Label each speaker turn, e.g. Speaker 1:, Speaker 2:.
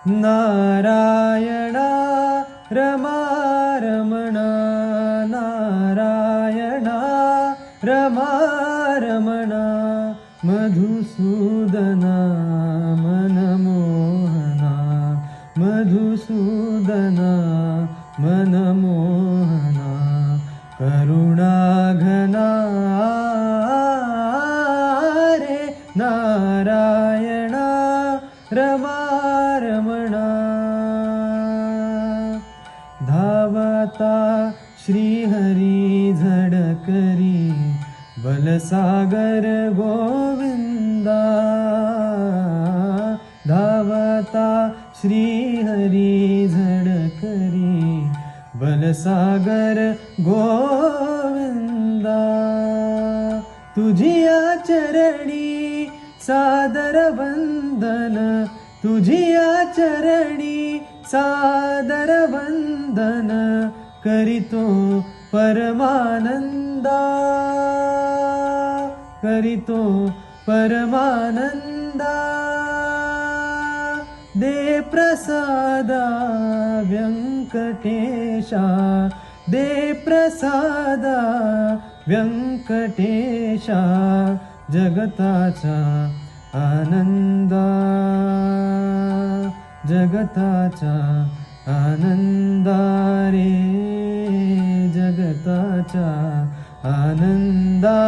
Speaker 1: नारायणा रमारमणा नारायणा रमारमणा मधुसूदना मनमोहना मधुसूदना मनमोहना करुणाघना रे नारायणा रमारमणा धावता श्रीहरी झडकरी बलसागर गोविंदा धावता श्रीहरी झडकरी बलसागर गोविंदा तुझिया चरणी सादर वंदन तुझिया चरणी सादर वंदन करितो परमानंदा करितो परमानंदा दे प्रसादा व्यंकटेशा दे प्रसादा व्यंकटेशा जगताचा आनंदा जगताचा आनंदा रे जगताचा आनंदा